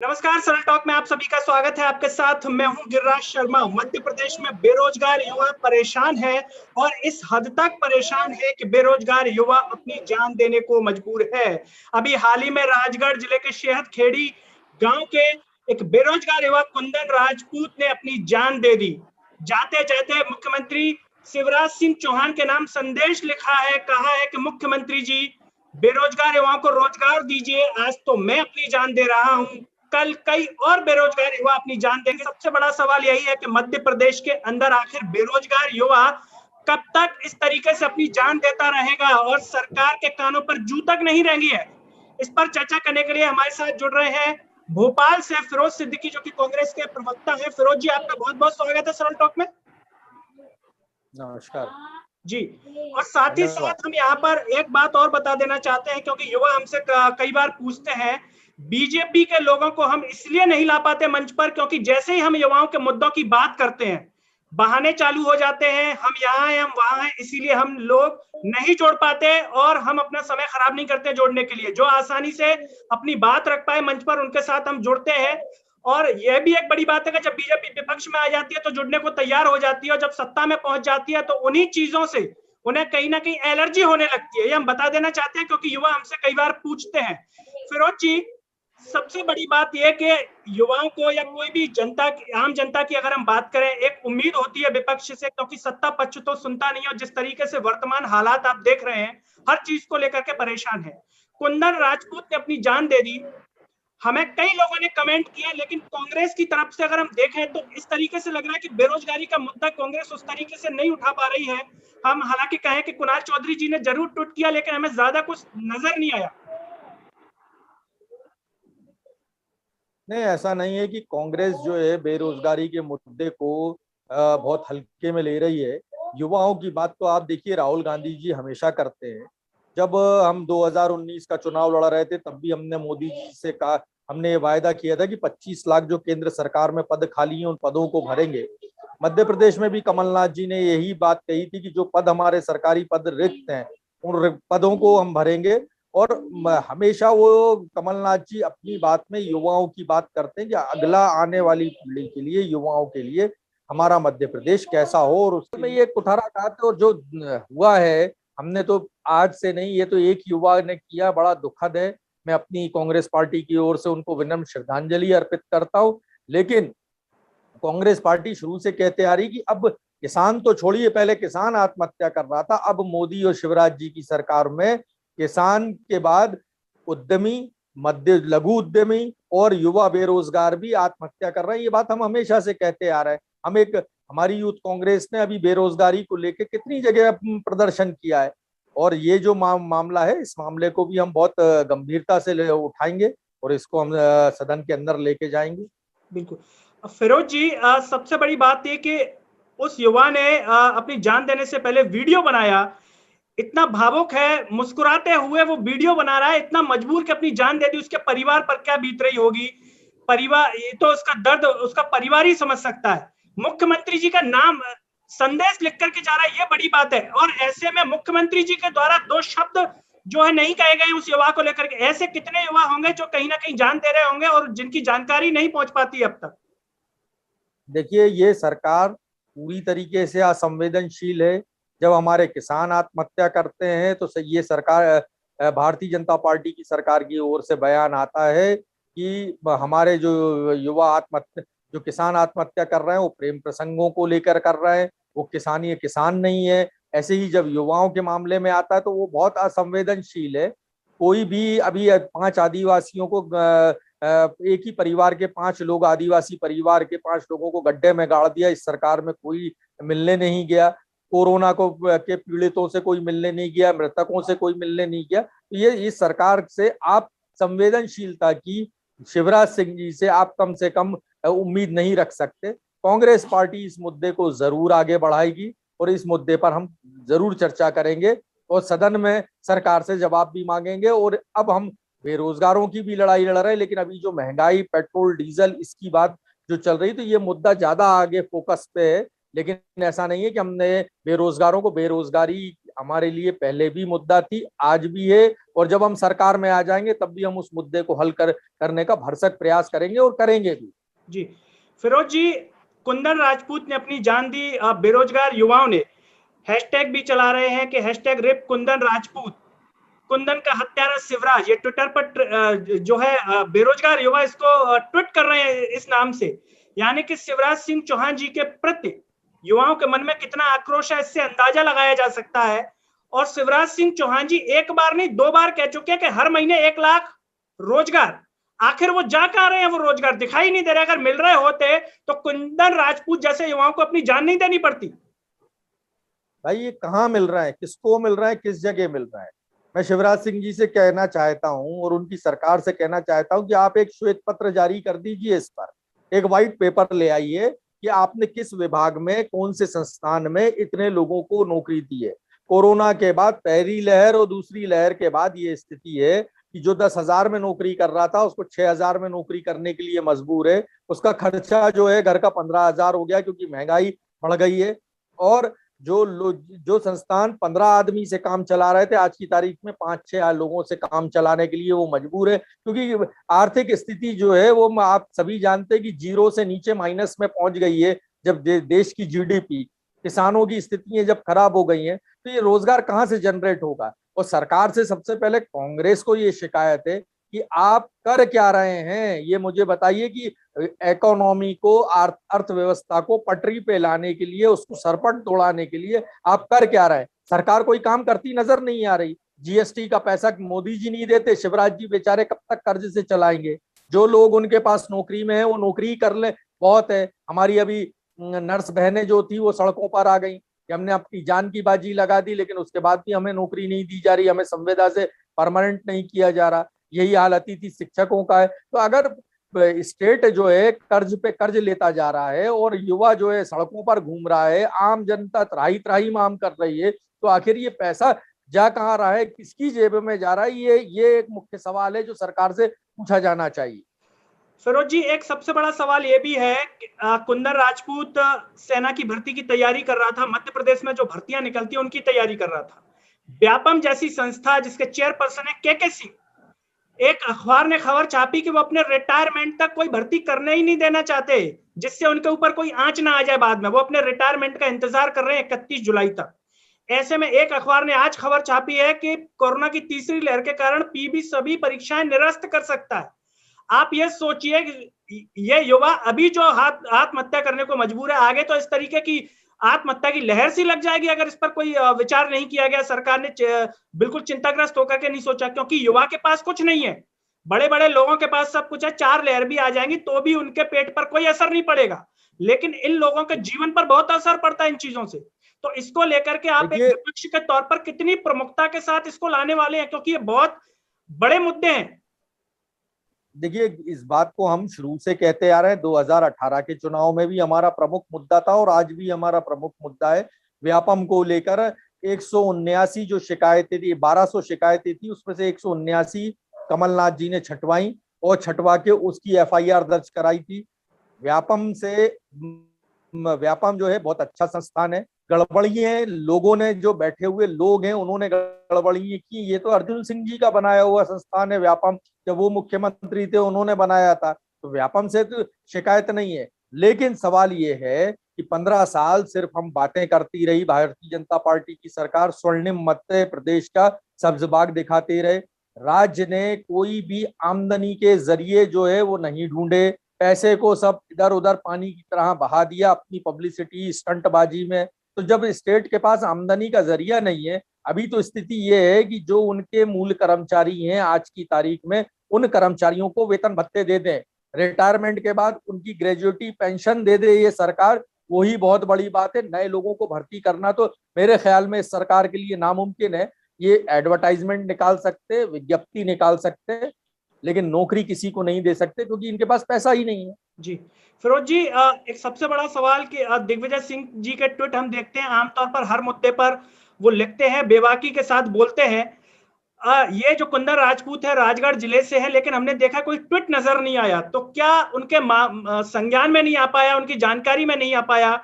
नमस्कार, सरल टॉक में आप सभी का स्वागत है। आपके साथ मैं हूं गिरिराज शर्मा। मध्य प्रदेश में बेरोजगार युवा परेशान है और इस हद तक परेशान है कि बेरोजगार युवा अपनी जान देने को मजबूर है। अभी हाल ही में राजगढ़ जिले के शेहद खेड़ी गांव के एक बेरोजगार युवा कुंदन राजपूत ने अपनी जान दे दी। जाते जाते मुख्यमंत्री शिवराज सिंह चौहान के नाम संदेश लिखा है, कहा है कि मुख्यमंत्री जी, बेरोजगार युवाओं को रोजगार दीजिए। आज तो मैं अपनी जान दे रहा हूं, कल कई और बेरोजगार युवा अपनी जान देंगे। सबसे बड़ा सवाल यही है कि मध्य प्रदेश के अंदर आखिर बेरोजगार युवा कब तक इस तरीके से अपनी जान देता रहेगा और सरकार के कानों पर जू तक नहीं रहेंगी है। इस पर चर्चा करने के लिए हमारे साथ जुड़ रहे हैं भोपाल से फिरोज सिद्दीकी, जो कि कांग्रेस के प्रवक्ता है। फिरोज जी, आपका बहुत बहुत स्वागत है सरल टॉक में। नमस्कार जी। और साथ ही साथ हम यहाँ पर एक बात और बता देना चाहते हैं, क्योंकि युवा हमसे कई बार पूछते हैं, बीजेपी के लोगों को हम इसलिए नहीं ला पाते मंच पर क्योंकि जैसे ही हम युवाओं के मुद्दों की बात करते हैं, बहाने चालू हो जाते हैं, हम यहाँ हैं, हम वहां हैं, इसीलिए हम लोग नहीं जोड़ पाते और हम अपना समय खराब नहीं करते जोड़ने के लिए। जो आसानी से अपनी बात रख पाए मंच पर, उनके साथ हम जुड़ते हैं। और यह भी एक बड़ी बात है कि जब बीजेपी विपक्ष में आ जाती है तो जुड़ने को तैयार हो जाती है, और जब सत्ता में पहुंच जाती है तो उन्हीं चीजों से उन्हें कहीं ना कहीं एलर्जी होने लगती है। ये हम बता देना चाहते हैं क्योंकि युवा हमसे कई बार पूछते हैं। फिरोज जी, सबसे बड़ी बात यह कि युवाओं को या कोई भी जनता, आम जनता की अगर हम बात करें, एक उम्मीद होती है विपक्ष से, क्योंकि सत्ता पक्ष तो सुनता नहीं है और जिस तरीके से वर्तमान हालात आप देख रहे हैं, हर चीज को लेकर के परेशान है। कुंदन राजपूत ने अपनी जान दे दी। हमें कई लोगों ने कमेंट किया, लेकिन कांग्रेस की तरफ से अगर हम देखें तो इस तरीके से लग रहा है कि बेरोजगारी का मुद्दा कांग्रेस उस तरीके से नहीं उठा पा रही है। हम हालांकि कहें कि कुणाल चौधरी जी ने जरूर ट्वीट किया, लेकिन हमें ज्यादा कुछ नजर नहीं आया। नहीं, ऐसा नहीं है कि कांग्रेस जो है बेरोजगारी के मुद्दे को बहुत हल्के में ले रही है। युवाओं की बात तो आप देखिए, राहुल गांधी जी हमेशा करते हैं। जब हम 2019 का चुनाव लड़ रहे थे तब भी हमने मोदी जी से कहा, हमने ये वायदा किया था कि 25 लाख जो केंद्र सरकार में पद खाली हैं उन पदों को भरेंगे। मध्य प्रदेश में भी कमलनाथ जी ने यही बात कही थी कि जो पद हमारे सरकारी पद रिक्त हैं उन पदों को हम भरेंगे। और हमेशा वो कमलनाथ जी अपनी बात में युवाओं की बात करते हैं कि अगला आने वाली पीढ़ी के लिए, युवाओं के लिए हमारा मध्य प्रदेश कैसा हो, और उसमें ये कुठाराघात और जो हुआ है, हमने तो आज से नहीं, ये तो एक युवा ने किया, बड़ा दुखद है। मैं अपनी कांग्रेस पार्टी की ओर से उनको विनम्र श्रद्धांजलि अर्पित करता हूँ। लेकिन कांग्रेस पार्टी शुरू से कहते आ रही कि अब किसान तो छोड़िए, पहले किसान आत्महत्या कर रहा था, अब मोदी और शिवराज जी की सरकार में किसान के बाद उद्यमी, मध्य लघु उद्यमी और युवा बेरोजगार भी आत्महत्या कर रहे हैं। ये बात हम हमेशा से कहते आ रहे हैं। हमारी यूथ कांग्रेस ने अभी बेरोजगारी को लेकर कितनी जगह प्रदर्शन किया है, और ये जो मामला है, इस मामले को भी हम बहुत गंभीरता से उठाएंगे और इसको हम सदन के अंदर लेके जाएंगे। बिल्कुल। फिरोज जी, सबसे बड़ी बात यह कि उस युवा ने अपनी जान देने से पहले वीडियो बनाया। इतना भावुक है, मुस्कुराते हुए वो वीडियो बना रहा है, इतना मजबूर कि अपनी जान दे दी। उसके परिवार पर क्या बीत रही होगी, परिवार, ये तो उसका दर्द उसका परिवार ही समझ सकता है। मुख्यमंत्री जी का नाम संदेश लिख करके जा रहा है, ये बड़ी बात है। और ऐसे में मुख्यमंत्री जी के द्वारा दो शब्द जो है नहीं कहे गए उस युवा को लेकर के। ऐसे कितने युवा होंगे जो कहीं ना कहीं जान दे रहे होंगे और जिनकी जानकारी नहीं पहुंच पाती अब तक। देखिए, ये सरकार पूरी तरीके से असंवेदनशील है। जब हमारे किसान आत्महत्या करते हैं तो ये सरकार, भारतीय जनता पार्टी की सरकार की ओर से बयान आता है कि हमारे जो युवा आत्महत्या, जो किसान आत्महत्या कर रहे हैं वो प्रेम प्रसंगों को लेकर कर रहे हैं, वो किसान नहीं है। ऐसे ही जब युवाओं के मामले में आता है तो वो बहुत असंवेदनशील है। कोई भी, अभी 5 आदिवासियों को, एक ही परिवार के 5 लोग, आदिवासी परिवार के 5 लोगों को गड्ढे में गाड़ दिया। इस सरकार में कोई मिलने नहीं गया। कोरोना को के पीड़ितों से कोई मिलने नहीं गया, मृतकों से कोई मिलने नहीं गया। तो ये इस सरकार से आप संवेदनशीलता की, शिवराज सिंह जी से आप कम से कम उम्मीद नहीं रख सकते। कांग्रेस पार्टी इस मुद्दे को जरूर आगे बढ़ाएगी और इस मुद्दे पर हम जरूर चर्चा करेंगे और सदन में सरकार से जवाब भी मांगेंगे। और अब हम बेरोजगारों की भी लड़ाई लड़ रहे हैं, लेकिन अभी जो महंगाई, पेट्रोल डीजल, इसकी बात जो चल रही, तो ये मुद्दा ज्यादा आगे फोकस पे है। लेकिन ऐसा नहीं है कि हमने बेरोजगारों को बेरोजगारी हमारे लिए पहले भी मुद्दा थी, आज भी है, और जब हम सरकार में आ जाएंगे तब भी हम उस मुद्दे को हल करने का भरसक प्रयास करेंगे और करेंगे भी। जी फिरोज जी, कुंदन राजपूत ने अपनी जान दी, बेरोजगार युवाओं ने हैशटैग भी चला रहे हैं कि हैशटैग रिप कुंदन राजपूत, कुंदन का हत्यारा शिवराज। ये ट्विटर पर जो है बेरोजगार युवा इसको ट्वीट कर रहे हैं इस नाम से, यानी कि शिवराज सिंह चौहान जी के प्रति युवाओं के मन में कितना आक्रोश है इससे अंदाजा लगाया जा सकता है। और शिवराज सिंह चौहान जी एक बार नहीं 2 बार कह चुके हैं कि हर महीने 1 लाख रोजगार। आखिर वो जा कहां रहे हैं? वो रोजगार दिखाई नहीं दे रहा। अगर मिल रहे होते तो कुंदन राजपूत जैसे युवाओं को अपनी जान नहीं देनी पड़ती। भाई ये कहाँ मिल रहा है, किसको मिल रहा है, किस जगह मिल रहा है? मैं शिवराज सिंह जी से कहना चाहता हूं और उनकी सरकार से कहना चाहता हूं कि आप एक श्वेत पत्र जारी कर दीजिए, इस पर एक व्हाइट पेपर ले आइए कि आपने किस विभाग में, कौन से संस्थान में इतने लोगों को नौकरी दी है। कोरोना के बाद पहली लहर और दूसरी लहर के बाद ये स्थिति है कि जो 10,000 में नौकरी कर रहा था उसको 6,000 में नौकरी करने के लिए मजबूर है। उसका खर्चा जो है घर का 15,000 हो गया क्योंकि महंगाई बढ़ गई है। और जो संस्थान 15 आदमी से काम चला रहे थे, आज की तारीख में 5-6 लोगों से काम चलाने के लिए वो मजबूर है, क्योंकि आर्थिक स्थिति जो है वो आप सभी जानते हैं कि जीरो से नीचे माइनस में पहुंच गई है। जब देश की जीडीपी, किसानों की स्थितियां जब खराब हो गई हैं, तो ये रोजगार कहाँ से जनरेट होगा? और सरकार से सबसे पहले कांग्रेस को ये शिकायत है कि आप कर क्या रहे हैं, ये मुझे बताइए कि इकोनॉमी को, अर्थव्यवस्था को पटरी पे लाने के लिए, उसको सरपट तोड़ाने के लिए आप कर क्या रहे हैं? सरकार कोई काम करती नजर नहीं आ रही। जीएसटी का पैसा मोदी जी नहीं देते, शिवराज जी बेचारे कब तक कर्ज से चलाएंगे? जो लोग उनके पास नौकरी में है वो नौकरी कर ले, बहुत है। हमारी अभी नर्स बहनें जो थी वो सड़कों पर आ गई कि हमने अपनी जान की बाजी लगा दी, लेकिन उसके बाद भी हमें नौकरी नहीं दी जा रही, हमें संविदा से परमानेंट नहीं किया जा रहा। यही हाल अतिथि शिक्षकों का है। तो अगर स्टेट जो है कर्ज पे कर्ज लेता जा रहा है और युवा जो है सड़कों पर घूम रहा है, आम जनता त्राही त्राही माम कर रही है, तो आखिर ये पैसा जा कहाँ रहा है, किसकी जेब में जा रहा है? ये एक मुख्य सवाल है जो सरकार से पूछा जाना चाहिए। फिरोज जी, एक सबसे बड़ा सवाल ये भी है कि कुंदन राजपूत सेना की भर्ती की तैयारी कर रहा था, मध्य प्रदेश में जो भर्तियां निकलती है उनकी तैयारी कर रहा था। व्यापम जैसी संस्था जिसके चेयरपर्सन है के सिंह, एक अखबार ने खबर छापी कि वो अपने रिटायरमेंट तक कोई भर्ती करने ही नहीं देना चाहते, जिससे उनके ऊपर कोई आंच ना आ जाए बाद में। वो अपने रिटायरमेंट का इंतजार कर रहे हैं 31 जुलाई तक। ऐसे में एक अखबार ने आज खबर छापी है कि कोरोना की तीसरी लहर के कारण पीबी सभी परीक्षाएं निरस्त कर सकता है। आप ये सोचिए कि ये युवा अभी जो आत्महत्या करने को मजबूर है, आगे तो इस तरीके की आत्महत्या की लहर सी लग जाएगी अगर इस पर कोई विचार नहीं किया गया। सरकार ने बिल्कुल चिंताग्रस्त होकर के नहीं सोचा, क्योंकि युवा के पास कुछ नहीं है, बड़े बड़े लोगों के पास सब कुछ है। 4 लहर भी आ जाएंगी तो भी उनके पेट पर कोई असर नहीं पड़ेगा, लेकिन इन लोगों के जीवन पर बहुत असर पड़ता है इन चीजों से। तो इसको लेकर के आप एक विपक्ष के तौर पर कितनी प्रमुखता के साथ इसको लाने वाले हैं, क्योंकि ये बहुत बड़े मुद्दे हैं। देखिए, इस बात को हम शुरू से कहते आ रहे हैं। 2018 के चुनाव में भी हमारा प्रमुख मुद्दा था और आज भी हमारा प्रमुख मुद्दा है। व्यापम को लेकर 179 जो शिकायतें थी, 1200 शिकायतें थी, उसमें से 179 कमलनाथ जी ने छटवाई और छटवा के उसकी एफआईआर दर्ज कराई थी। व्यापम जो है बहुत अच्छा संस्थान है। गड़बड़ी है, लोगों ने, जो बैठे हुए लोग हैं उन्होंने गड़बड़ी की। ये तो अर्जुन सिंह जी का बनाया हुआ संस्थान है व्यापम, जब वो मुख्यमंत्री थे उन्होंने बनाया था, तो व्यापम से तो शिकायत नहीं है। लेकिन सवाल ये है कि 15 साल सिर्फ हम बातें करती रही भारतीय जनता पार्टी की सरकार, स्वर्णिम मध्य प्रदेश का सब्ज बाग दिखाते रहे। राज्य ने कोई भी आमदनी के जरिए जो है वो नहीं ढूंढे, पैसे को सब इधर उधर पानी की तरह बहा दिया अपनी पब्लिसिटी स्टंटबाजी में। तो जब स्टेट के पास आमदनी का जरिया नहीं है, अभी तो स्थिति ये है कि जो उनके मूल कर्मचारी हैं आज की तारीख में, उन कर्मचारियों को वेतन भत्ते दे दें, रिटायरमेंट के बाद उनकी ग्रेजुएटी पेंशन दे दे ये सरकार, वही बहुत बड़ी बात है। नए लोगों को भर्ती करना तो मेरे ख्याल में इस सरकार के लिए नामुमकिन है। ये एडवर्टाइजमेंट निकाल सकते, विज्ञप्ति निकाल सकते, लेकिन नौकरी किसी को नहीं दे सकते क्योंकि इनके पास पैसा ही नहीं है। जी फिरोज जी, एक सबसे बड़ा सवाल कि दिग्विजय सिंह जी के ट्वीट हम देखते हैं आमतौर पर हर मुद्दे पर वो लिखते हैं, बेबाकी के साथ बोलते हैं। ये जो कुंदन राजपूत है राजगढ़ जिले से है, लेकिन हमने देखा कोई ट्वीट नजर नहीं आया। तो क्या उनके संज्ञान में नहीं आ पाया, उनकी जानकारी में नहीं आ पाया?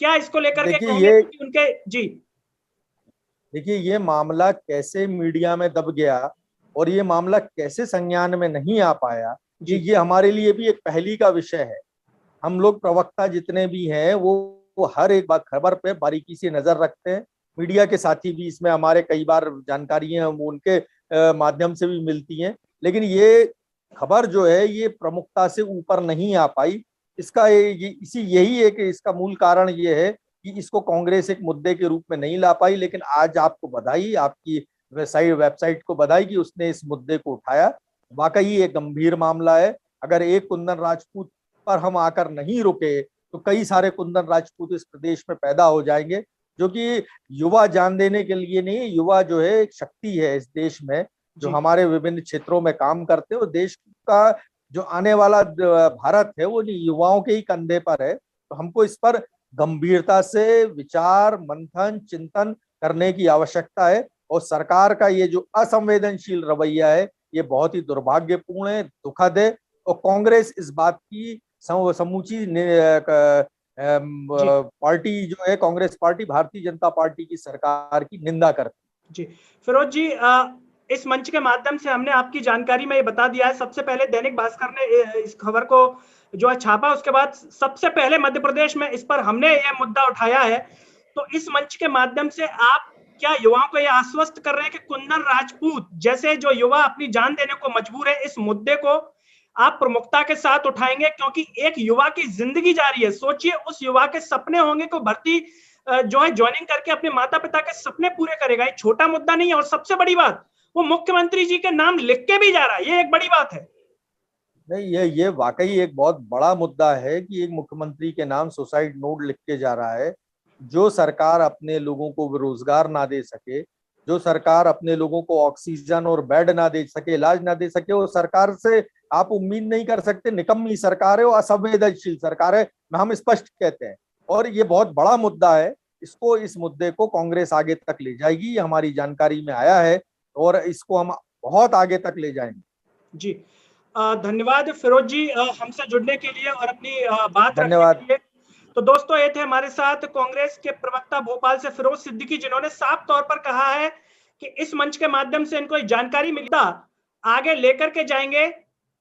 क्या इसको लेकर के देखिए देखिए ये मामला कैसे मीडिया में दब गया और ये मामला कैसे संज्ञान में नहीं आ पाया, ये हमारे लिए भी एक पहेली का विषय है। हम लोग प्रवक्ता जितने भी हैं वो हर एक बात खबर पे बारीकी से नजर रखते हैं। मीडिया के साथी भी इसमें हमारे कई बार जानकारियां उनके माध्यम से भी मिलती हैं, लेकिन ये खबर जो है ये प्रमुखता से ऊपर नहीं आ पाई। इसका यही है कि इसका मूल कारण ये है कि इसको कांग्रेस एक मुद्दे के रूप में नहीं ला पाई। लेकिन आज आपको बधाई, आपकी वेबसाइट को बधाई कि उसने इस मुद्दे को उठाया। वाकई एक गंभीर मामला है। अगर एक कुंदन राजपूत पर हम आकर नहीं रुके तो कई सारे कुंदन राजपूत इस प्रदेश में पैदा हो जाएंगे, जो कि युवा जान देने के लिए नहीं, युवा जो है एक शक्ति है इस देश में, जो हमारे विभिन्न क्षेत्रों में काम करते हैं। और देश का जो आने वाला भारत है वो युवाओं के ही कंधे पर है। तो हमको इस पर गंभीरता से विचार मंथन चिंतन करने की आवश्यकता है। और सरकार का ये जो असंवेदनशील रवैया है ये बहुत ही दुर्भाग्यपूर्ण है, दुखद है। और कांग्रेस इस बात की समूची पार्टी जो है, कांग्रेस पार्टी भारतीय जनता पार्टी की सरकार की निंदा करती। जी फिरोज जी, इस मंच के माध्यम से हमने आपकी जानकारी में ये बता दिया है। सबसे पहले दैनिक भास्कर ने इस खबर को जो है छापा, उसके बाद सबसे पहले मध्य प्रदेश में इस पर हमने ये मुद्दा उठाया है। तो इस मंच के माध्यम से आप क्या युवाओं को यह आश्वस्त कर रहे हैं कि कुंदन राजपूत जैसे जो युवा अपनी जान देने को मजबूर है, इस मुद्दे को आप प्रमुखता के साथ उठाएंगे? क्योंकि एक युवा की जिंदगी जा रही है। सोचिए उस युवा के सपने होंगे को भर्ती जो है ज्वाइनिंग करके अपने माता पिता के सपने पूरे करेगा। ये छोटा मुद्दा नहीं है। और सबसे बड़ी बात, वो मुख्यमंत्री जी के नाम लिख के भी जा रहा है। ये एक बड़ी बात है। नहीं, ये वाकई एक बहुत बड़ा मुद्दा है कि एक मुख्यमंत्री के नाम सुसाइड नोट लिख के जा रहा है। जो सरकार अपने लोगों को रोजगार ना दे सके, जो सरकार अपने लोगों को ऑक्सीजन और बेड ना दे सके, इलाज ना दे सके, वो सरकार से आप उम्मीद नहीं कर सकते। निकम्मी सरकार है, वो असंवेदनशील सरकार है, हम स्पष्ट कहते हैं। और ये बहुत बड़ा मुद्दा है। इस मुद्दे को कांग्रेस आगे तक ले जाएगी, ये हमारी जानकारी में आया है और इसको हम बहुत आगे तक ले जाएंगे। जी धन्यवाद फिरोज जी हमसे जुड़ने के लिए और अपनी बात धन्यवाद। रखने के लिए। तो दोस्तों ये थे हमारे साथ कांग्रेस के प्रवक्ता भोपाल से फिरोज सिद्दीकी, जिन्होंने साफ तौर पर कहा है कि इस मंच के माध्यम से इनको जानकारी मिलता आगे लेकर के जाएंगे,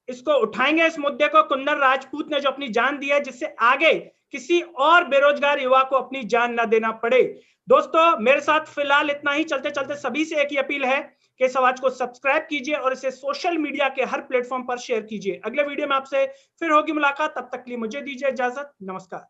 इसको उठाएंगे इस मुद्दे को। कुंदन राजपूत ने जो अपनी जान दी है, जिससे आगे किसी और बेरोजगार युवा को अपनी जान न देना पड़े। दोस्तों मेरे साथ फिलहाल इतना ही। चलते चलते सभी से एक ही अपील है कि इस आवाज को सब्सक्राइब कीजिए और इसे सोशल मीडिया के हर प्लेटफॉर्म पर शेयर कीजिए। अगले वीडियो में आपसे फिर होगी मुलाकात, तब तक के लिए मुझे दीजिए इजाजत। नमस्कार।